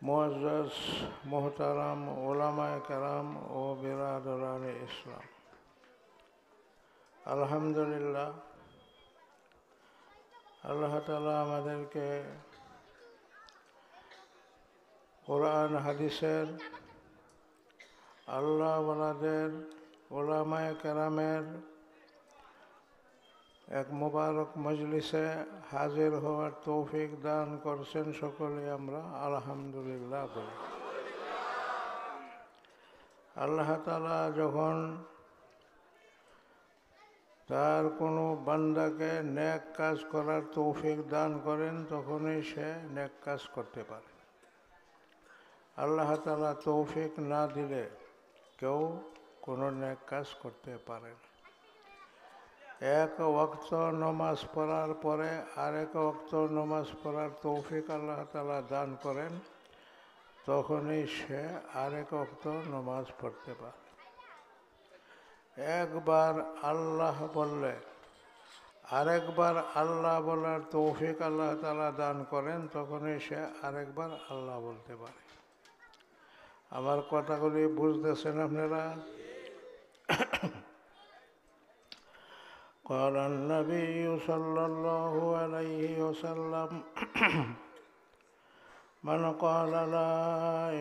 মুআজ্জাজ মোহতারাম ওলামায়ে কেরাম ও বিরাদরানে ইসলাম, আলহামদুলিল্লাহ, আল্লাহ তাআলা আমাদেরকে কোরআন হাদিসের আল্লাহওয়ালাদের ওলামায়ে কেরামের এক মুবারক মজলিসে হাজির হওয়ার তৌফিক দান করছেন। সকলে আমরা আলহামদুলিল্লাহ বলি। আল্লাহ তাআলা যখন তার কোনো বান্দাকে নেক কাজ করার তৌফিক দান করেন তখনই সে নেক কাজ করতে পারে। আল্লাহ তাআলা তৌফিক না দিলে কেউ কোনো নেক কাজ করতে পারে না। এক ওয়াক্ত নমাজ পড়ার পরে আরেক ওয়াক্ত নমাজ পড়ার তৌফিক আল্লাহ তাআলা দান করেন, তখনই সে আরেক ওয়াক্ত নমাজ পড়তে পারে। একবার আল্লাহ বললে আরেকবার আল্লাহ বলার তৌফিক আল্লাহ তাআলা দান করেন, তখনই সে আরেকবার আল্লাহ বলতে পারে। আমার কথাগুলি বুঝতেছেন আপনারা? قال النبي صلى الله عليه وسلم من قال لا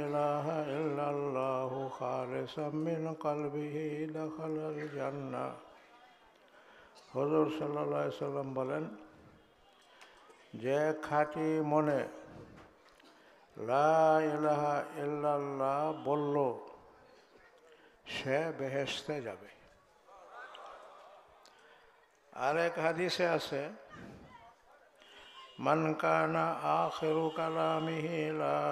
إله إلا الله خالصا من قلبه دخل الجنة। হুজুর সাল্লাল্লাহু আলাইহি সাল্লাম বলেন, যে খাঁটি মনে লা ইলাহা ইল্লাল্লাহ বলল সে বেহেশতে যাবে। আরেক হাদিসে আছে, মান কানা আখিরু কালামিহি লা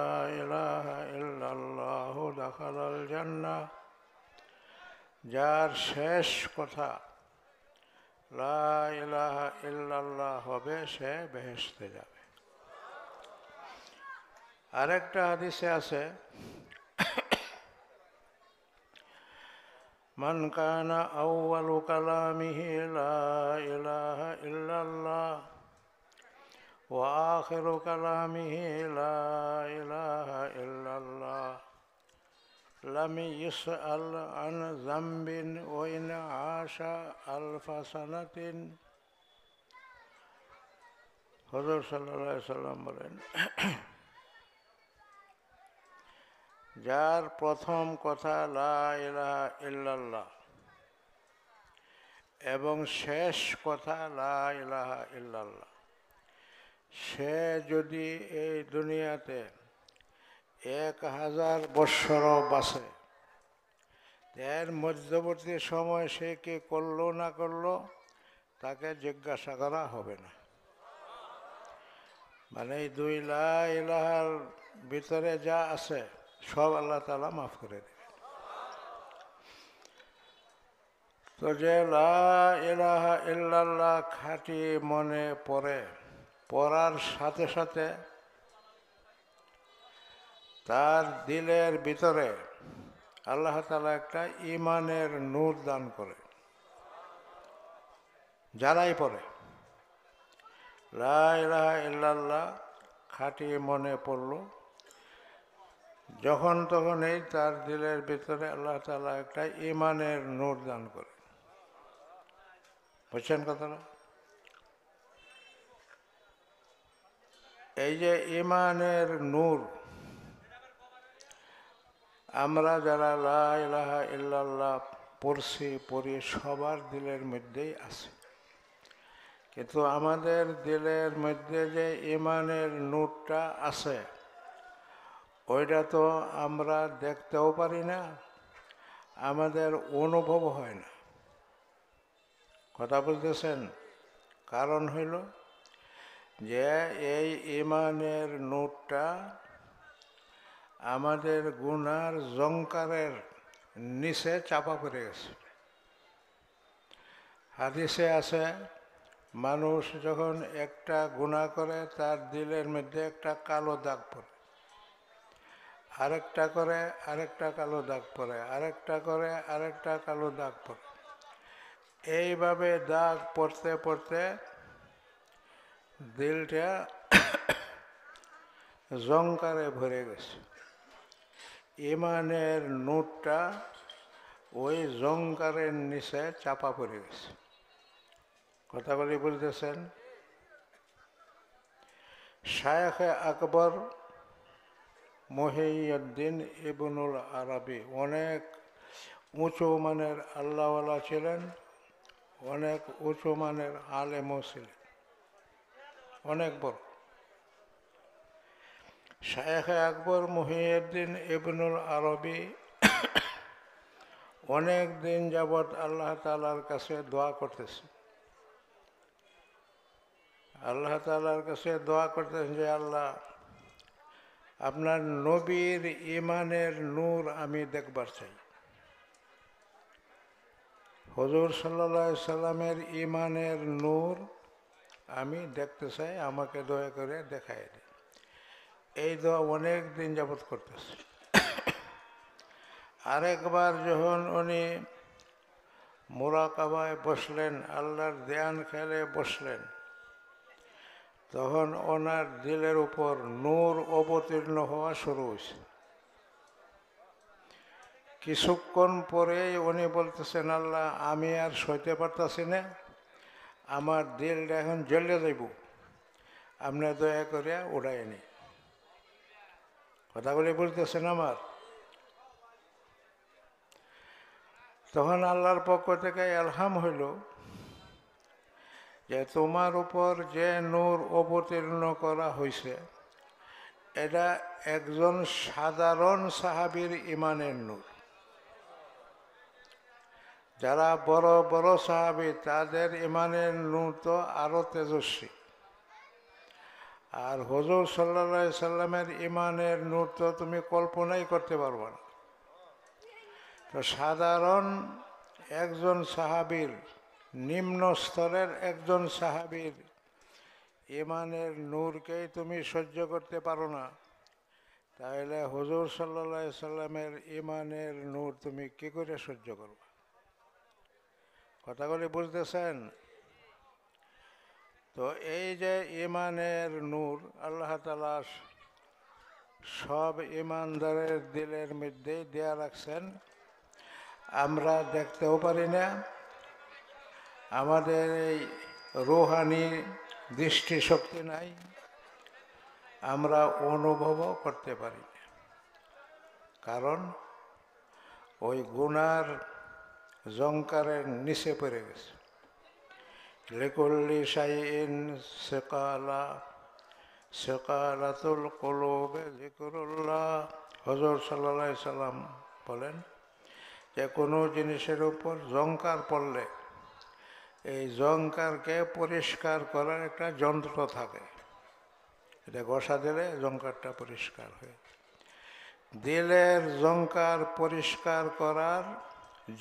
ইলাহা ইল্লাল্লাহ দাখালাল জান্নাহ। যার শেষ কথা লা ইলাহা ইল্লাল্লাহ হবে সে বেহেশতে যাবে। আরেকটা হাদিসে আছে, মান কানা আউয়ালু কালামিহি লা ইলাহা ইল্লাল্লাহ ওয়া আখিরু কালামিহি লা ইলাহা ইল্লাল্লাহ লাম ইসআল আন যামবিন ওয়া ইন আশা আলফা সানাতিন। হুজুর সাল্লাল্লাহু আলাইহি সাল্লাম বলেন, যার প্রথম কথা লা ইলাহা ইল্লাল্লাহ এবং শেষ কথা লা ইলাহা ইল্লাল্লাহ, সে যদি এই দুনিয়াতে 1000 বৎসরও বাঁচে, এর মধ্যবর্তী সময় সে কি করলো না করলো তাকে জিজ্ঞাসা করা হবে না। মানে এই দুই লা ইলাহার ভিতরে যা আছে সব আল্লাহ তাআলা মাফ করে দেবে। তো যে লা ইলাহা ইল্লাল্লাহ খাঁটি মনে পড়ে, পড়ার সাথে সাথে তার দিলের ভিতরে আল্লাহ তাআলা একটা ঈমানের নূর দান করে। যারাই পড়ে লা ইলাহা ইল্লাল্লাহ খাঁটি মনে পড়ল, যখন তখনই তার দিলের ভিতরে আল্লাহ তাআলা একটা ঈমানের নূর দান করে। বুঝছেন কথাটা? এই যে ঈমানের নূর, আমরা যারা লা ইলাহা ইল্লাল্লাহ পড়ি সবার দিলের মধ্যেই আছে, কিন্তু আমাদের দিলের মধ্যে যে ঈমানের নূরটা আছে ওইটা তো আমরা দেখতেও পারি না, আমাদের অনুভব হয় না। কথা বলতেছেন? কারণ হইল যে এই ঈমানের নূরটা আমাদের গুনার জংকারের নিচে চাপা পড়ে গেছে। হাদিসে আছে, মানুষ যখন একটা গুনাহ করে তার দিলের মধ্যে একটা কালো দাগ পড়ে, আরেকটা করে আরেকটা কালো দাগ পড়ে, আরেকটা করে আরেকটা কালো দাগ পড়ে। এইভাবে দাগ পড়তে পড়তে দিলটা জংকারে ভরে গেছে। ইমানের নূরটা ওই জংকারের নিচে চাপা পড়ে গেছে। কথা বলি বলতেছেন। শায়খ আকবর মহিউদ্দিন ইবনুল আরবি অনেক উঁচু মানের আল্লাহওয়ালা ছিলেন, অনেক উঁচু মানের আলেমও ছিলেন, অনেক বড়। শায়খ আকবর মহিউদ্দিন ইবনুল আরবি অনেক দিন যাবৎ আল্লাহ তাআলার কাছে দোয়া করতেছে। আল্লাহ তাআলার কাছে দোয়া করতেছেন যে আল্লাহ, আপনার নবীর ইমানের নূর আমি দেখবার চাই। হুজুর সাল্লাল্লাহু আলাইহি সাল্লামের ইমানের নূর আমি দেখতে চাই, আমাকে দয়া করে দেখায় দিন। এই দোয়া অনেক দিন যাবৎ করতেছে। আরেকবার যখন উনি মুরাকাবায় বসলেন, আল্লাহর ধ্যান খেলে বসলেন, তখন ওনার দিলের উপর নূর অবতীর্ণ হওয়া শুরু হয়েছে। কিছুক্ষণ পরেই উনি বলতেছেন, আল্লাহ আমি আর সইতে পারতাছি না, আমার দিলটা এখন জ্বলে যাইব, আপনি দয়া করে উড়াই নি। কথাগুলি বলতেছেন আমার। তখন আল্লাহর পক্ষ থেকে ইলহাম হইল যে তোমার উপর যে নূর অবতীর্ণ করা হয়েছে এটা একজন সাধারণ সাহাবীর ইমানের নূর। যারা বড় বড় সাহাবী তাদের ইমানের নূর তো আরো তেজস্বী, আর হুজুর সাল্লাল্লাহু আলাইহি সাল্লামের ইমানের নূর তো তুমি কল্পনাই করতে পারবে না। তো সাধারণ একজন সাহাবীর, নিম্ন স্তরের একজন সাহাবীর ইমানের নূরকেই তুমি সহ্য করতে পারো না, তাহলে হুজুর সাল্লাল্লাহু আলাইহি সাল্লামের ইমানের নূর তুমি কি করে সহ্য করবে? কথাগুলি বুঝতেছেন তো? এই যে ইমানের নূর আল্লাহ তাআলা সব ইমানদারের দিলের মধ্যে দেয়া রাখছেন, আমরা দেখতেও পারি না, আমাদের এই রূহানি দৃষ্টিশক্তি নাই, আমরা অনুভবও করতে পারি না। কারণ ওই গুনার জংকারের নিচে পড়ে গেছে। লিকুল্লি শাইইন সিকালা সিকালাতুল কুলুবে যিকরুল্লাহ। হুজুর সাল্লাল্লাহু আলাইহি সাল্লাম বলেন যে কোনো জিনিসের উপর জংকার পড়লে এই জংকারকে পরিষ্কার করার একটা যন্ত্র থাকে, এটা ঘষা দিলে জংকারটা পরিষ্কার হয়। দিলের জংকার পরিষ্কার করার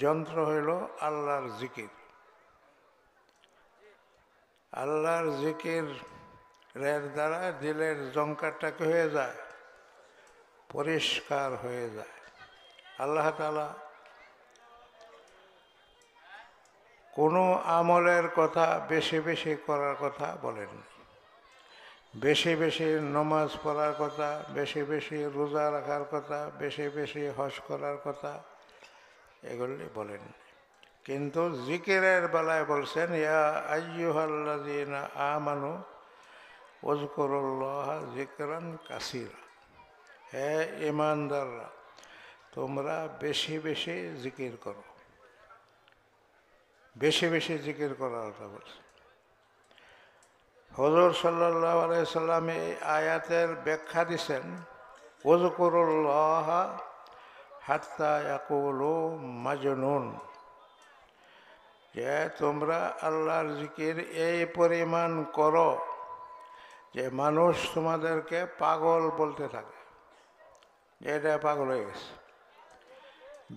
যন্ত্র হইল আল্লাহর জিকির। আল্লাহর জিকিরের দ্বারা দিলের জংকারটা কি হয়ে যায়? পরিষ্কার হয়ে যায়। আল্লাহ তাআলা কোনো আমলের কথা বেশি বেশি করার কথা বলেন, বেশি বেশি নমাজ পড়ার কথা, বেশি বেশি রোজা রাখার কথা, বেশি বেশি হজ করার কথা, এগুলি বলেন। কিন্তু জিকিরের বেলায় বলছেন ইয়া আইয়ুহাল্লাযীনা আমানু উযকুরুল্লাহা যিকরান কাসীরা। হে ঈমানদাররা, তোমরা বেশি বেশি জিকির করো। বেশি বেশি জিকির করার কথা বলছে। হুজুর সাল্লাল্লাহু আলাইহি সাল্লাম এই আয়াতের ব্যাখ্যা দিছেন উযকুরুল্লাহা হাত্তা ইয়াকুলু মাজনুন, যে তোমরা আল্লাহর জিকির এই পরিমাণ করো যে মানুষ তোমাদেরকে পাগল বলতে থাকে, যে এটা পাগল হয়ে গেছে।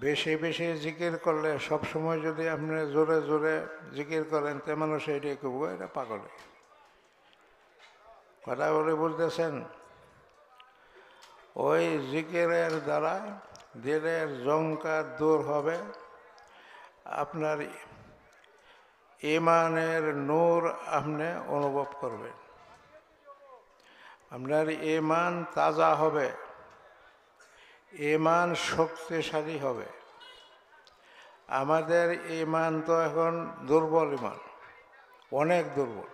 বেশি বেশি জিকির করলে সবসময় যদি আপনি জোরে জোরে জিকির করেন তে মানুষ এটাই কব এটা পাগল। কথা বলে বুঝতেছেন? ওই জিকিরের দ্বারা দিলের জংকার দূর হবে, আপনার ইমানের নূর আপনি অনুভব করবেন। আপনার ঈমান তাজা হবে, ঈমান শক্তিশালী হবে। আমাদের ঈমান তো এখন দুর্বল ঈমান, অনেক দুর্বল।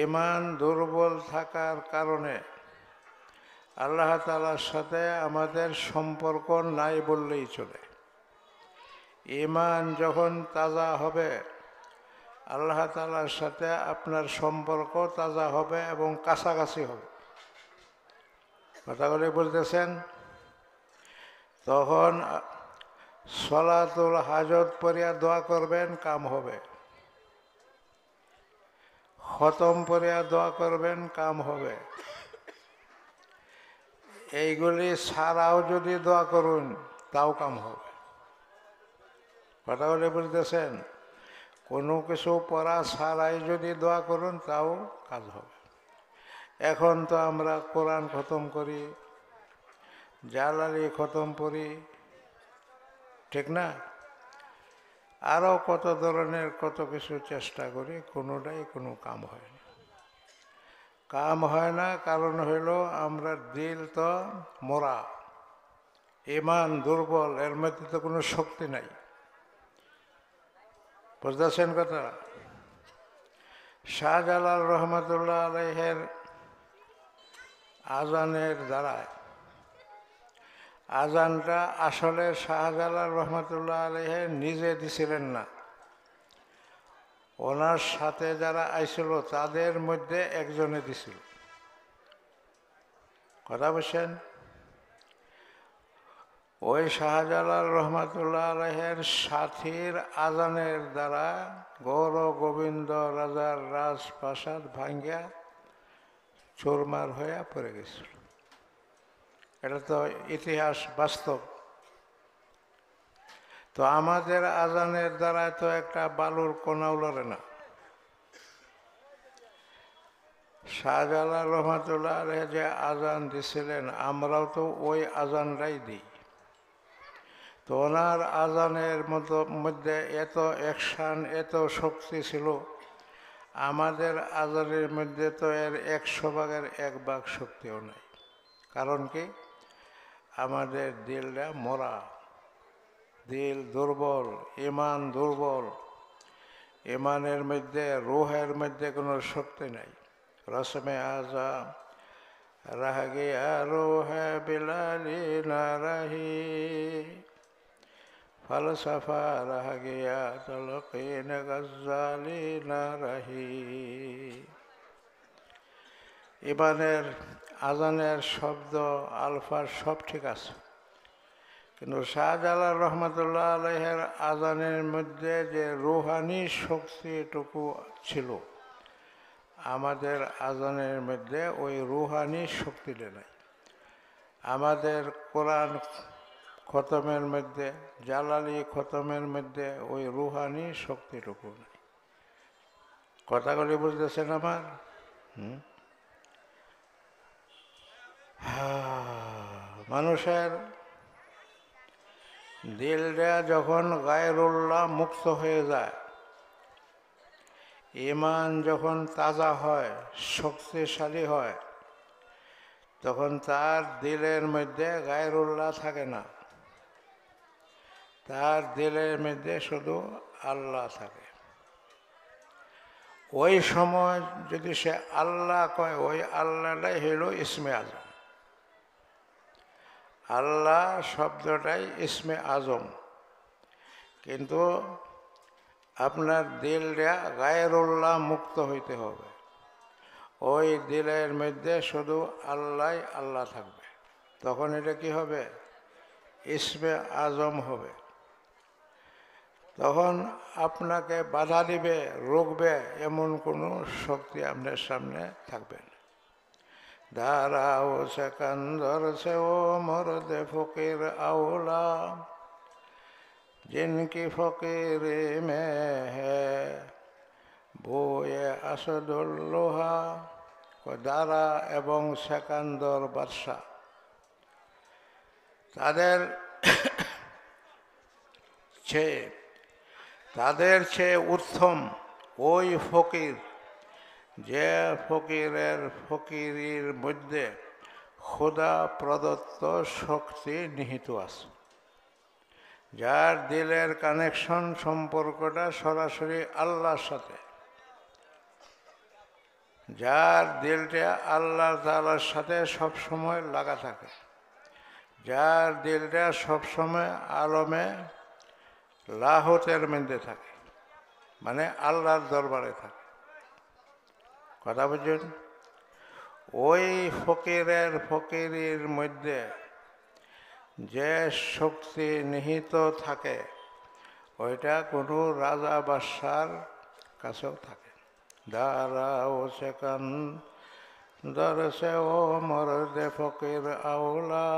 ঈমান দুর্বল থাকার কারণে আল্লাহ তাআলার সাথে আমাদের সম্পর্ক নাই বললেই চলে। ঈমান যখন তাজা হবে, আল্লাহ তাআলার সাথে আপনার সম্পর্ক তাজা হবে এবং কাছাকাছি হবে। কথাগুলি বলতেছেন? তখন সলাতুল হাজত পড়িয়া দোয়া করবেন, কাম হবে। খতম পড়িয়া দোয়া করবেন, কাম হবে। এইগুলি ছাড়াও যদি দোয়া করুন তাও কাম হবে। কথাগুলি বলতেছেন? কোনো কিছু পড়া ছাড়াই যদি দোয়া করুন তাও কাজ হবে। এখন তো আমরা কোরআন খতম করি, জালালি খতম পড়ি, ঠিক না? আরও কত ধরনের কত কিছু চেষ্টা করি, কোনোটাই কোনো কাম হয় না। কাম হয় না কারণ হইল আমরা দিল তো মরা, ঈমান দুর্বল, এর মধ্যে তো কোনো শক্তি নাই। বুঝতেছেন কথা? শাহজালাল রহমতুল্লাহ আলাইহের আজানের দ্বারায়, আজানটা আসলে শাহজালাল রহমতুল্লাহ আলাইহে নিজে দিছিলেন না, ওনার সাথে যারা আইছিল তাদের মধ্যে একজনে দিছিল। কথা বলছেন? ওই শাহজালাল রহমতুল্লাহ আলাইহের সাথীর আজানের দ্বারা গৌর গোবিন্দ রাজার রাজপ্রাসাদ ভাঙ্গিয়া চুরমার হইয়া পড়ে গেছিল। এটা তো ইতিহাস, বাস্তব। তো আমাদের আজানের দ্বারা তো একটা বালুর কোনাও লড়ে না। শাহজালাল রহমতুল্লাহ আলাইহি যে আজান দিছিলেন, আমরাও তো ওই আজানটাই দিই। তো ওনার আজানের মধ্যে এত অ্যাকশান, এত শক্তি ছিল, আমাদের আজানের মধ্যে তো এর 100 ভাগের 1 ভাগ শক্তিও নাই। কারণ কি? আমাদের দিলটা মরা, দিল দুর্বল, ঈমান দুর্বল। ঈমানের মধ্যে, রূহের মধ্যে কোনো শক্তি নাই। রসমে আজা রাহ গিয়া রূহে বিলালি না রাহি, ফলসফা রাহ গিয়া তলকিন গজ্জালি না রাহি। ঈমানের আজানের শব্দ, আলফার সব ঠিক আছে, কিন্তু শাহজালাল রহমতুল্লাহ আলাইহের আজানের মধ্যে যে রুহানি শক্তিটুকু ছিল, আমাদের আজানের মধ্যে ওই রুহানি শক্তিটা নাই। আমাদের কোরআন খতমের মধ্যে, জালালি খতমের মধ্যে ওই রুহানি শক্তিটুকু নাই। কথাগুলি বুঝতেছেন আমার? মানুষের দিলটা যখন গায়রুল্লাহ মুক্ত হয়ে যায়, ঈমান যখন তাজা হয়, শক্তিশালী হয়, তখন তার দিলের মধ্যে গায়রুল্লাহ থাকে না, তার দিলের মধ্যে শুধু আল্লাহ থাকে। ওই সময় যদি সে আল্লাহ কয়, ওই আল্লাহটাই হইল ইসমে আজম। আল্লাহ শব্দটাই ইসমে আজম, কিন্তু আপনার দিলটা গায়রুল্লাহ মুক্ত হইতে হবে। ওই দিলের মধ্যে শুধু আল্লাহ আল্লাহ থাকবে, তখন এটা কি হবে? ইসমে আজম হবে। তখন আপনাকে বাধা দিবে, রুখবে এমন কোনো শক্তি আপনার সামনে থাকবে না। দাঁড়াও সেকান্দর সে ও মরদে ফকির আওলা, জিনকি ফকির মে হে বয়ে আসদুল্লোহা। দারা এবং সেকান্দর বাদশাহ, তাদের চেয়ে উত্তম ওই ফকির যে ফকিরের ফকিরির মধ্যে খোদা প্রদত্ত শক্তি নিহিত আছে, যার দিলের কানেকশন সম্পর্কটা সরাসরি আল্লাহর সাথে, যার দিলটা আল্লাহ তাআলার সাথে সবসময় লাগা থাকে, যার দিলটা সবসময় আলমে লাহতের মধ্যে থাকে, মানে আল্লাহর দরবারে থাকে। কথা বুঝছেন? ওই ফকিরের ফকিরির মধ্যে যে শক্তি নিহিত থাকে ওইটা কোনো রাজা বাদশার কাছেও থাকে। দারাও সেকান দরসে ও মরদে ফকির আওলা,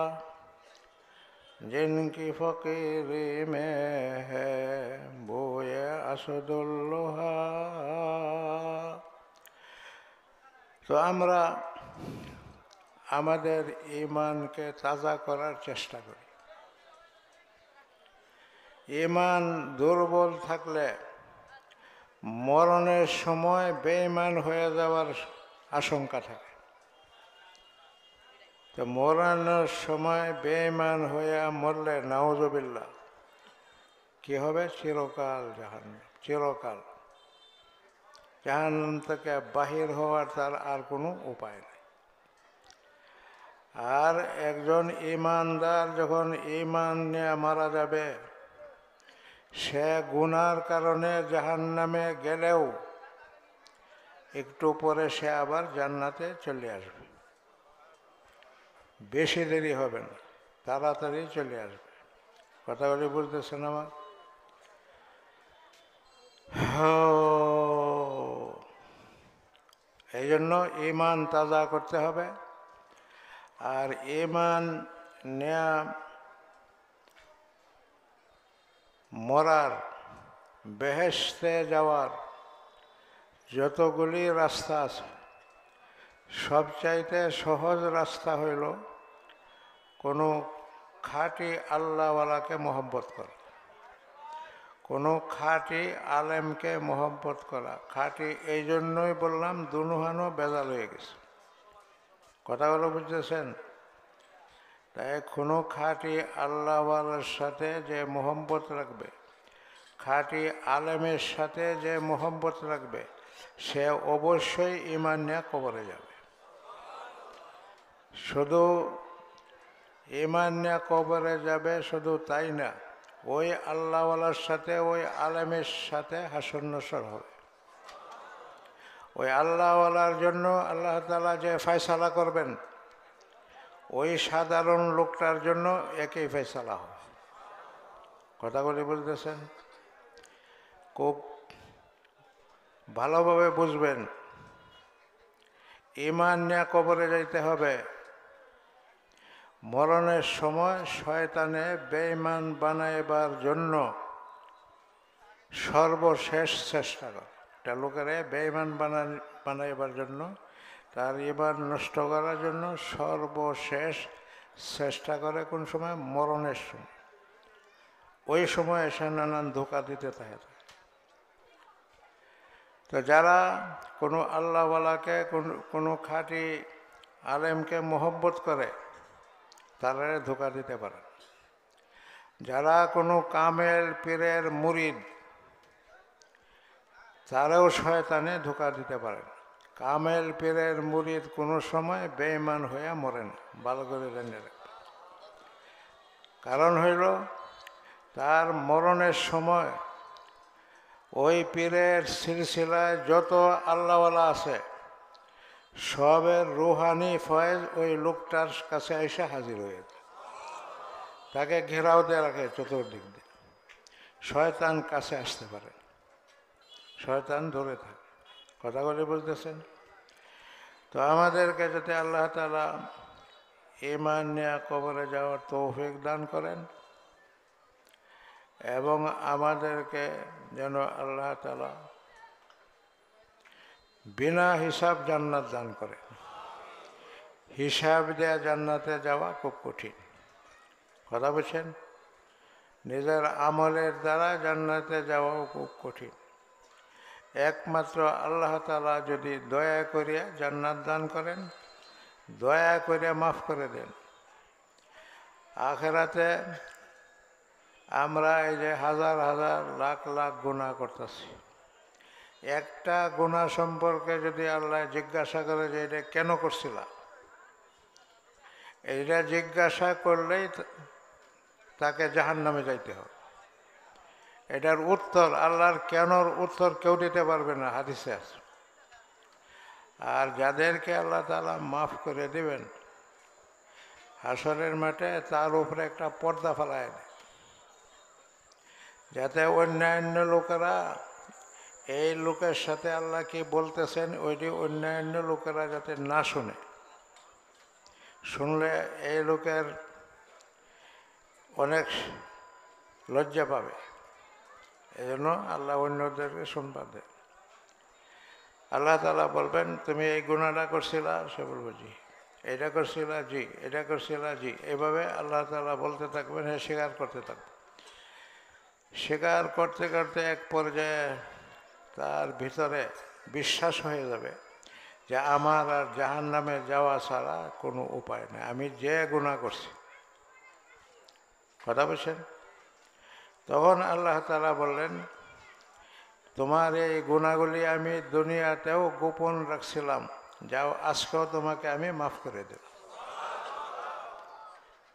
জিনকি ফকিরি মে হে বয়ে আসদুল্লোহা। তো আমরা আমাদের ঈমানকে তাজা করার চেষ্টা করি। ঈমান দুর্বল থাকলে মরণের সময় বেঈমান হয়ে যাওয়ার আশঙ্কা থাকে। তো মরণের সময় বেঈমান হয়ে মরলে নাউজুবিল্লাহ কি হবে? চিরকাল জাহান্নাম, চিরকাল জাহান্নাম থেকে বাহির হওয়ার তার আর কোনো উপায় নেই। আর একজন ঈমানদার যখন ঈমান নিয়ে মারা যাবে, সে গুনার কারণে জাহান্নামে গেলেও একটু পরে সে আবার জান্নাতে চলে আসবে। বেশি দেরি হবে না, তাড়াতাড়ি চলে আসবে। কথাগুলি বুঝতেছেন আমার? এই জন্য ঈমান তাজা করতে হবে। আর ঈমান নেয়া মরার, বেহেশতে যাওয়ার যতগুলি রাস্তা আছে, সবচাইতে সহজ রাস্তা হইল কোনো খাঁটি আল্লাহওয়ালাকে মহব্বত করা, কোনো খাঁটি আলেমকে মহব্বত করা। খাঁটি এই জন্যই বললাম, দুনুহানো বেজাল হয়ে গেছে। কথাগুলো বুঝতেছেন? তাই কোনো খাঁটি আল্লাহওয়ালার সাথে যে মহব্বত রাখবে, খাঁটি আলেমের সাথে যে মহব্বত রাখবে, সে অবশ্যই ঈমান নিয়ে কবরে যাবে। শুধু ঈমান নিয়ে কবরে যাবে শুধু তাই না, ওই আল্লাহওয়ালার সাথে, ওই আলেমের সাথে হাসর নসর হবে। ওই আল্লাহওয়ালার জন্য আল্লাহ তাআলা যে ফয়সালা করবেন, ওই সাধারণ লোকটার জন্য একই ফয়সালা হবে। কথাগুলি বলতেছেন? খুব ভালোভাবে বুঝবেন। ঈমান নিয়ে কবরে যাইতে হবে। মরণের সময় শয়তানে বেঈমান বানাইবার জন্য সর্বশেষ চেষ্টা করে। একটা লোকেরে বেঈমান বানাইবার জন্য, তার ঈমান নষ্ট করার জন্য সর্বশেষ চেষ্টা করে কোন সময়? মরণের সময়। ওই সময় এসে নানান ধোঁকা দিতে থাকে। তো যারা কোনো আল্লাহওয়ালাকে, কোনো খাঁটি আলেমকে মহব্বত করে, তারা ধোঁকা দিতে পারে। যারা কোনো কামেল পীরের মুরিদ, তারাও শয়তানে ধোঁকা দিতে পারে। কামেল পীরের মুরিদ কোনো সময় বেঈমান হয়ে মরে না, ভালো করে জেনে রাখবে। কারণ হইল তার মরণের সময় ওই পীরের সিলসিলায় যত আল্লাহওয়ালা আছে, সবের রুহানি ফয়েজ ওই লোকটার কাছে এসে হাজির হয়ে যায়। তাকে ঘেরাও দিয়ে রাখে চতুর্দিক দিয়ে। শয়তান কাছে আসতে পারে, শয়তান ধরে থাকে। কথাগুলি বলতেছেন? তো আমাদেরকে যাতে আল্লাহ তাআলা ঈমান নিয়ে কবরে যাওয়ার তৌফিক দান করেন, এবং আমাদেরকে যেন আল্লাহ তাআলা বিনা হিসাব জান্নাত দান করেন। হিসাব দেয়া জান্নাতে যাওয়া খুব কঠিন। কথা বলছেন? নিজের আমলের দ্বারা জান্নাতে যাওয়াও খুব কঠিন। একমাত্র আল্লাহ তাআলা যদি দয়া করিয়া জান্নাত দান করেন, দয়া করিয়া মাফ করে দেন। আখেরাতে আমরা এই যে হাজার হাজার লাখ লাখ গুনাহ করতেছি, একটা গুনাহ সম্পর্কে যদি আল্লাহ জিজ্ঞাসা করে যে এটা কেন করছিলা, এটা জিজ্ঞাসা করলেই তাকে জাহান্নামে যাইতে হবে। এটার উত্তর, আল্লাহর কেনর উত্তর কেউ দিতে পারবে না, হাদিসে আছে। আর যাদেরকে আল্লাহ তাআলা মাফ করে দিবেন, হাসরের মাঠে তার উপরে একটা পর্দা ফেলায় দেয়, যাতে অন্যান্য লোকেরা এই লোকের সাথে আল্লাহ কি বলতেছেন ওইটি অন্যান্য লোকেরা যাতে না শুনে। শুনলে এই লোকের অনেক লজ্জা পাবে, এই জন্য আল্লাহ অন্যদেরকে শুনবা দেয়। আল্লাহ তাআলা বলবেন তুমি এই গুনাহটা করছিলা, সে বলবো জি। এটা করছিলা, জি। এটা করছিলা, জি। এভাবে আল্লাহ তাআলা বলতে থাকবেন, হ্যাঁ স্বীকার করতে থাকবেন। স্বীকার করতে করতে এক পর্যায়ে তার ভিতরে বিশ্বাস হয়ে যাবে যে আমার আর জাহান্নামে যাওয়া ছাড়া কোনো উপায় নেই, আমি যে গুনাহ করছি। কথা বলছেন? তখন আল্লাহ তাআলা বললেন তোমার এই গুনাহগুলি আমি দুনিয়াতেও গোপন রাখছিলাম, যাও আজকেও তোমাকে আমি মাফ করে দেব।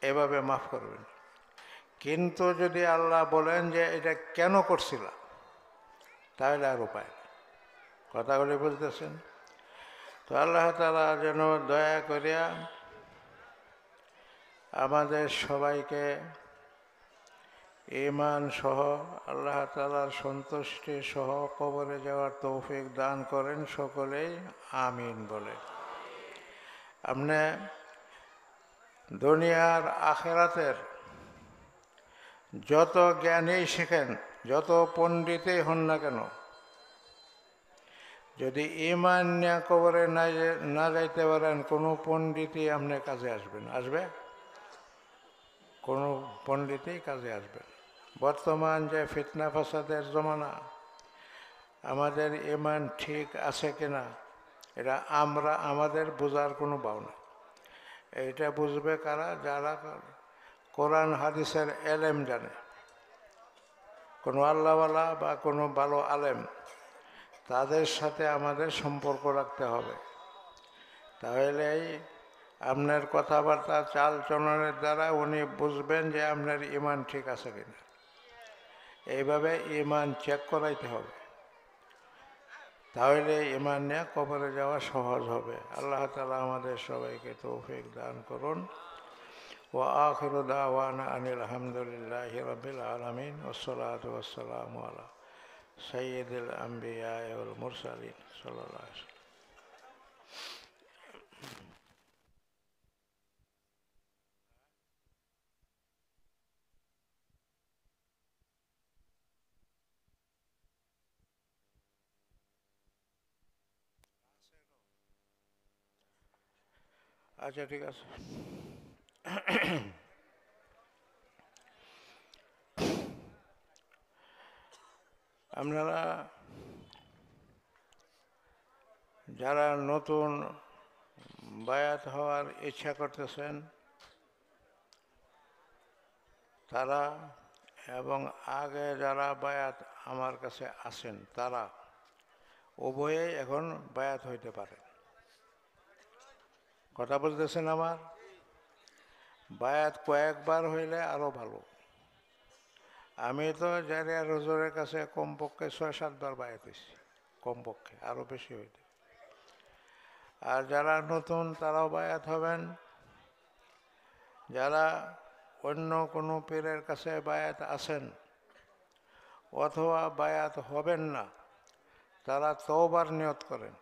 এভাবে মাফ করবেন। কিন্তু যদি আল্লাহ বলেন যে এটা কেন করছিলা, তাহলে আর উপায় নেই। কথাগুলি বুঝতেছেন? তো আল্লাহ তাআলা যেন দয়া করিয়া আমাদের সবাইকে ঈমান সহ আল্লাহ তাআলার সন্তুষ্টি সহ কবরে যাওয়ার তৌফিক দান করেন, সকলেই আমিন বলে। আপনি দুনিয়ার আখেরাতের যত জ্ঞানেই শেখেন, যত পণ্ডিতেই হন না কেন, যদি ঈমান নিয়ে কবরে না যাইতে পারেন, কোনো পণ্ডিতই আপনার কাজে আসবেন, আসবে? কোনো পণ্ডিতই কাজে আসবে। বর্তমান যে ফিতনা ফাসাদের জমানা, আমাদের ঈমান ঠিক আছে কিনা এটা আমাদের বোঝার কোনো বাউ নেই। এইটা বুঝবে কারা? যারা কোরআন হাদিসের এলেম জানে, কোনো আল্লাহওয়ালা বা কোনো ভালো আলেম, তাদের সাথে আমাদের সম্পর্ক রাখতে হবে। তাহলেই আপনার কথাবার্তা চাল চলনের দ্বারা উনি বুঝবেন যে আপনার ঈমান ঠিক আছে কিনা। এইভাবে ঈমান চেক করাইতে হবে, তাহলে ঈমান নিয়ে কবরে যাওয়া সহজ হবে। আল্লাহ তাআলা আমাদের সবাইকে তৌফিক দান করুন। ওয়া আখিরু দাওয়ানা আনিল হামদুলিল্লাহি রাব্বিল আলামিন ওয়াসসালাতু ওয়াসসালামু আলা সাইয়্যিদিল আমবিয়া ওয়াল মুরসালিন সাল্লাল্লাহু আলাইহি ওয়াসাল্লাম। আচ্ছা, ঠিক আছে। আপনারা যারা নতুন বায়াত হওয়ার ইচ্ছা করতেছেন তারা, এবং আগে যারা বায়াত আমার কাছে আসেন তারা উভয়েই এখন বায়াত হইতে পারে। কথা বলতেছেন আমার? বায়াত কয়েকবার হইলে আরো ভালো। আমি তো জারিয়া হুজুরের কাছে কমপক্ষে ৬-৭ বার বায়াত হয়েছি, কমপক্ষে, আরো বেশি হইতে। আর যারা নতুন তারাও বায়াত হবেন। যারা অন্য কোনো পীরের কাছে বায়াত আছেন অথবা বায়াত হবেন না, তারা তওবার নিয়ত করেন।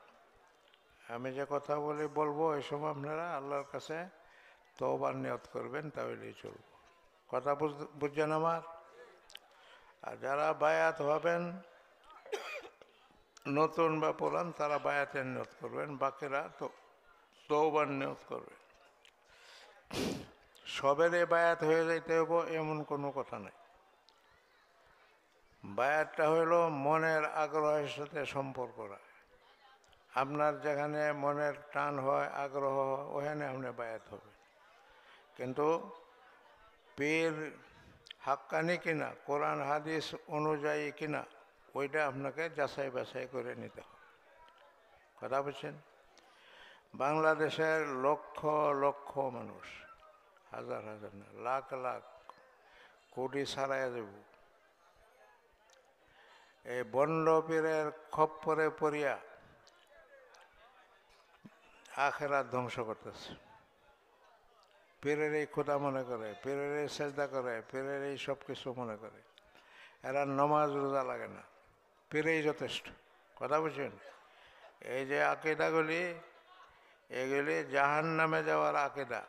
আমি যে কথা বলবো এই সময় আপনারা আল্লাহর কাছে তওবার নিয়ত করবেন, তাহলেই চলব। কথা বুঝছেন আমার? আর যারা বায়াত হবেন নতুন বা পুরান, তারা বায়াতের নিয়ত করবেন, বাকিরা তো তওবার নিয়ত করবেন। সবেরে বায়াত হয়ে যাইতে হবো এমন কোনো কথা নাই। বায়াতটা হইল মনের আগ্রহের সাথে সম্পর্ক রাখা। আপনার যেখানে মনের টান হয়, আগ্রহ হয়, ওখানে আপনি বায়াত হবে। কিন্তু পীর হাক্কানি কিনা, কোরআন হাদিস অনুযায়ী কিনা, ওইটা আপনাকে যাচাই বাছাই করে নিতে হবে। কথা বলছেন? বাংলাদেশের লক্ষ লক্ষ মানুষ, হাজার হাজার না, লাখ লাখ, কোটি ছাড়াইয়া যাব, এই বন্ড পীরের খপ্পরে পড়িয়া আখেরাত ধ্বংস করতেছে। পীরের এই খোদা মনে করে, পীরের এই সেজদা করে, পীরের এই সব কিছু মনে করে। এরা নমাজ রোজা লাগে না, পীরেই যথেষ্ট। কথা বুঝছেন? এই যে আকিদাগুলি, এগুলি জাহান নামে যাওয়ার আকিদা।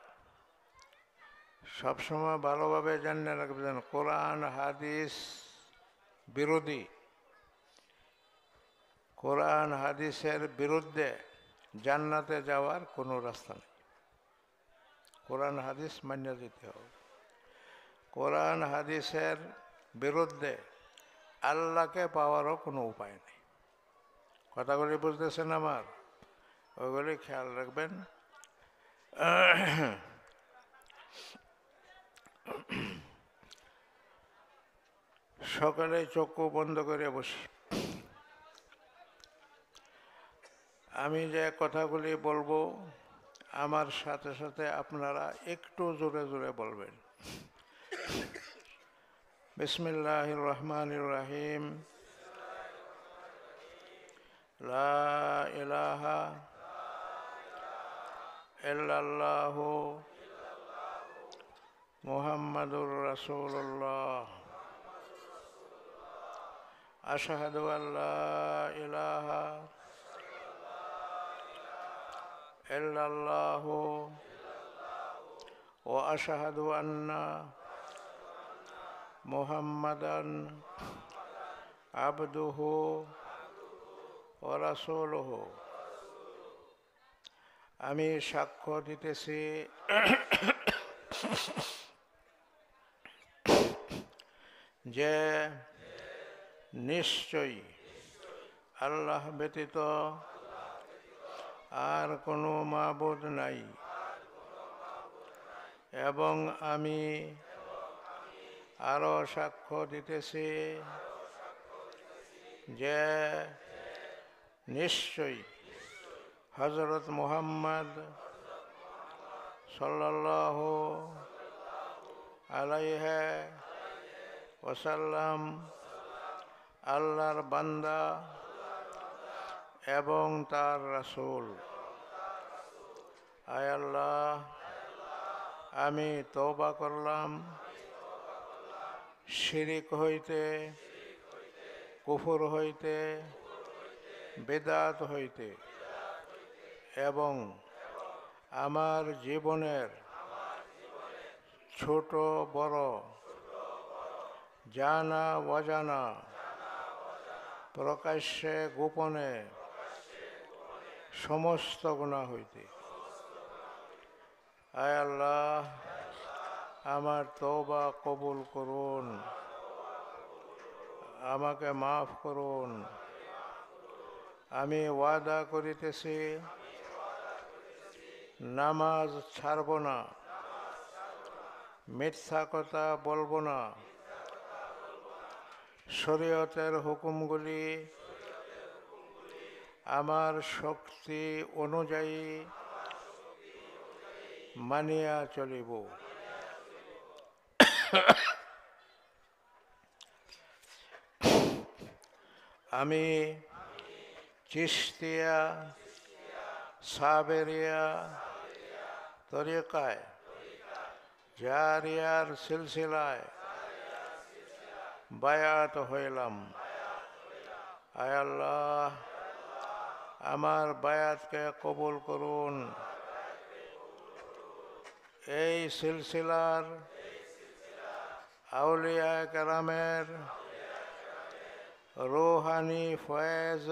সবসময় ভালোভাবে জানিয়ে রাখবেন, কোরআন হাদিস বিরোধী, কোরআন হাদিসের বিরুদ্ধে জান্নাতে যাওয়ার কোনো রাস্তা নেই। কোরআন হাদিস মান্য দিতে হবে। কোরআন হাদিসের বিরুদ্ধে আল্লাহকে পাওয়ারও কোনো উপায় নেই। কথাগুলি বুঝতেছেন আমার? ওইগুলি খেয়াল রাখবেন। সকালে চক্ষু বন্ধ করে বসি। আমি যে কথাগুলি বলবো, আমার সাথে সাথে আপনারা একটু জোরে জোরে বলবেন। বিসমিল্লাহির রহমানির রহিম। লা ইলাহা ইল্লাল্লাহু মুহাম্মাদুর রাসূলুল্লাহ। আশহাদু আল্লা ইলাহা ইল্লাল্লাহু ওয়া আশহাদু আন্না মুহাম্মাদান আবদুহু ওয়া রাসূলুহু। আমি সাক্ষ্য দিতেছি যে নিশ্চয়ই আল্লাহ ব্যতীত আর কোনো মাবুদ নাই, এবং আমি আরো সাক্ষ্য দিতেছি যে নিশ্চয়ই হযরত মুহাম্মদ সাল্লাল্লাহু আলাইহি ওয়াসাল্লাম আল্লাহর বান্দা এবং তার রাসূল। আয় আল্লাহ, আমি তওবা করলাম শিরিক হইতে, কুফর হইতে, বিদআত হইতে, এবং আমার জীবনের ছোট বড়, জানা অজানা, প্রকাশ্যে গোপনে সমস্ত গুনাহ হইতে। আয় আল্লাহ, আমার তওবা কবুল করুন, আমাকে মাফ করুন। আমি ওয়াদা করিতেছি নামাজ ছাড়ব না, মিথ্যা কথা বলবো না, শরীয়তের হুকুমগুলি আমার শক্তি অনুযায়ী মানিয়া চলিব। আমি চিশতিয়া সাবেরিয়া তরিকায় জারিয়ার সিলসিলায় বায়াত হইলাম। আয় আল্লাহ, আমার বায়াতকে কবুল করুন। এই সিলসিলার আউলিয়া কেরামের রূহানি ফয়েজ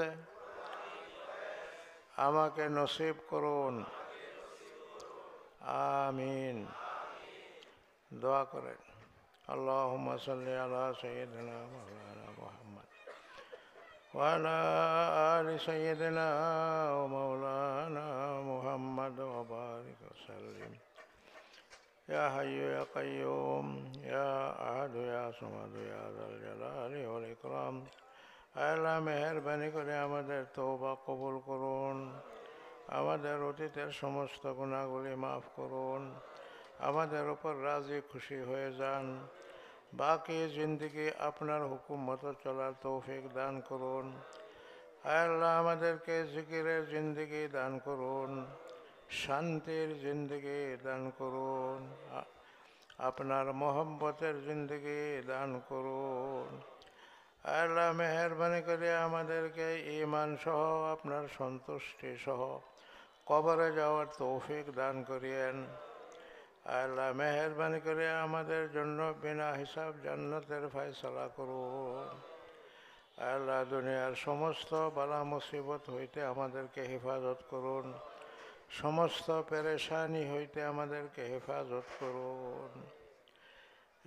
আমাকে নসিব করুন। আমিন। দোয়া করেন। আল্লাহুম্মা সাল্লি আলা সাইয়্যিদিনা মাওলানা মুহাম্মদ। وعلى آل سيدنا ومولانا محمد وبارك وسلم يا حي يا قيوم يا أحد يا صمد يا ذا الجلال والإكرام আল্লাহ মেহেরবানি করে আমাদের তওবা কবুল করুন, আমাদের অতীতের সমস্ত গুনাহগুলি মাফ করুন, আমাদের উপর রাজি খুশি হয়ে যান, বাকি জিন্দেগি আপনার হুকুম মতো চলার তৌফিক দান করুন। আল্লাহ আমাদেরকে জিকিরের জিন্দেগি দান করুন, শান্তির জিন্দেগি দান করুন, আপনার মহব্বতের জিন্দেগি দান করুন। আল্লাহ মেহেরবানি করে আমাদেরকে ঈমান সহ আপনার সন্তুষ্টি সহ কবরে যাওয়ার তৌফিক দান করিয়েন। আল্লাহ মেহেরবানি করে আমাদের জন্য বিনা হিসাব জান্নাতের ফয়সালা করুন। আল্লাহ দুনিয়ার সমস্ত বালা মুসিবত হইতে আমাদেরকে হেফাজত করুন, সমস্ত পেরেশানি হইতে আমাদেরকে হেফাজত করুন।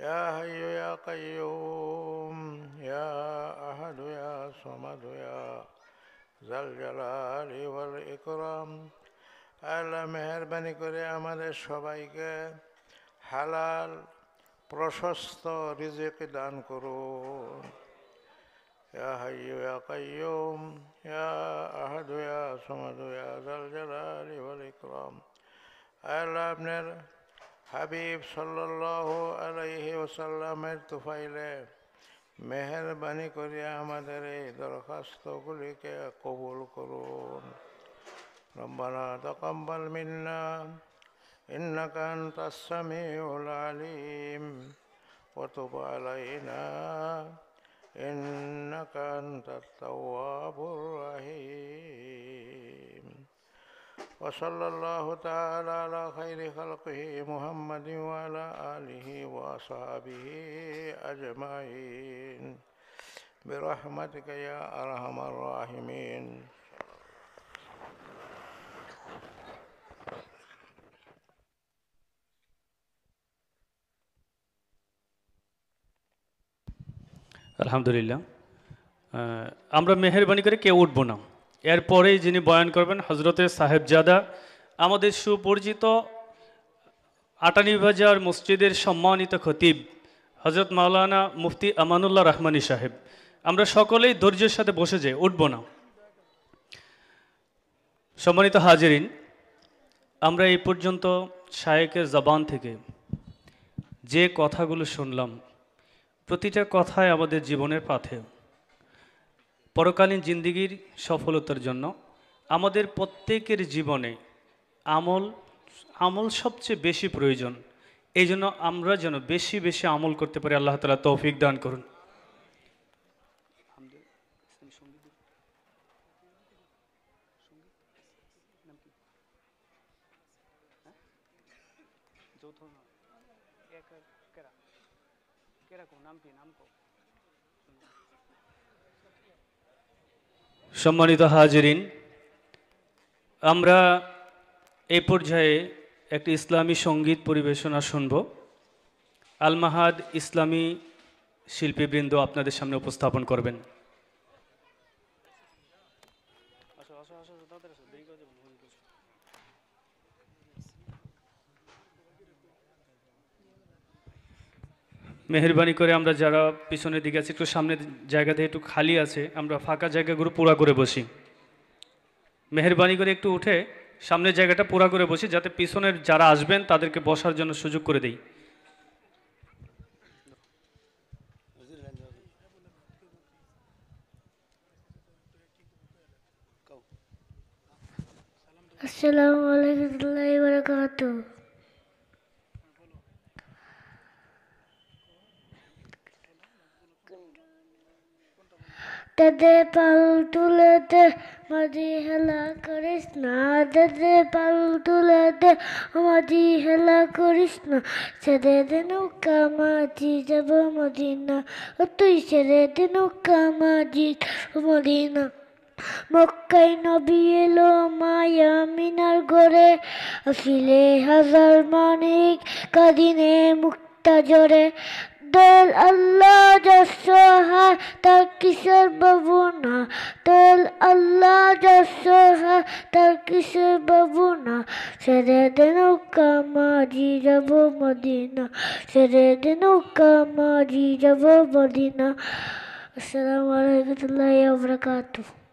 ইয়া হাইয়্যু ইয়া কাইয়্যুম ইয়া আহাদু ইয়া সামাদু ইয়া যাল জালালি ওয়াল ইকরাম। আল্লাহ মেহেরবানি করে আমাদের সবাইকে হালাল প্রশস্ত রিজিক দান করুন। ইয়া হাইয়্যু ইয়া কাইয়্যুম ইয়া আহাদু ইয়া সামাদু ইয়া যাল জালালি ওয়াল ইকরাম। আল্লাহ আপনার হাবিব সাল্লাল্লাহু আলাইহি ওয়াসাল্লামের তুফাইলে মেহেরবানি করে আমাদের এই দরখাস্তগুলিকে কবুল করুন। রব্বানা তাকাব্বাল মিন্না ইন্নাকা আনতাস সামিউল আলিম ওয়া তুব আলাইনা ইন্নাকা আনতাত তাওয়াবুর রহিম। وصلى الله تعالى على خير خلقه محمد وعلى آله وصحبه أجمعين برحمتك يا أرحم الراحمين. আলহামদুলিল্লাহ, আমরা মেহেরবানি করে কেউ উঠব না। এরপরেই যিনি বয়ান করবেন হজরতে সাহেবজাদা, আমাদের সুপরিচিত আটানি বাজার মসজিদের সম্মানিত খতিব হজরত মাওলানা মুফতি আমানুল্লাহ রহমানী সাহেব। আমরা সকলেই ধৈর্যের সাথে বসে যাই, উঠব না। সম্মানিত হাজিরিন, আমরা এই পর্যন্ত শায়েকের জবান থেকে যে কথাগুলো শুনলাম, প্রতিটা কথাই আমাদের জীবনের পাথে। পরকালীন জিন্দিগির সফলতার জন্য আমাদের প্রত্যেকের জীবনে আমল সবচেয়ে বেশি প্রয়োজন। এই জন্য আমরা যেন বেশি বেশি আমল করতে পারি। আল্লাহ তাআলা তৌফিক দান করুন। সম্মানিত হাজিরিন, আমরা এই পর্যায়ে একটি ইসলামী সঙ্গীত পরিবেশনা শুনব। আল মাহাদ ইসলামী শিল্পীবৃন্দ আপনাদের সামনে উপস্থাপন করবেন। মেহেরবানি করে আমরা যারা পিছনের দিকে আছি, একটু সামনের জায়গাতে একটু খালি আছে, আমরা ফাঁকা জায়গাগুলো পুরা করে বসি। মেহেরবানি করে একটু উঠে সামনের জায়গাটা পুরা করে বসি, যাতে পিছনের যারা আসবেন তাদেরকে বসার জন্য সুযোগ করে দেই। আসসালামু আলাইকুম ওয়া রাহমাতুল্লাহি ওয়া বারাকাতুহু। দাদে পাল তুলে দে মাঝি হেলা করিস না, দাদে পাল তুলে দে মাঝি হেলা করিস না, ছেড়ে দে নৌকা মাঝি যাব মদিনা, ও তুই ছেড়ে দে নৌকা মাঝি মদিনা। মক্কায় নবী এলো মায়া মিনার ঘরে, আসিলে হাজার মানিক কাদিনে মুক্তা জোরে, দয়াল আল্লাহ যার সহায় তার কিসের ভাবনা, দয়াল আল্লাহ যার সহায় তার কিসের ভাবনা। ছেড়ে দে নৌকা মাঝি যাব মদিনা, ছেড়ে দে নৌকা মাঝি যাব মদিনা। আসসালামু আলাইকুম ওয়া রাহমাতুল্লাহি ওয়া বারাকাতুহু।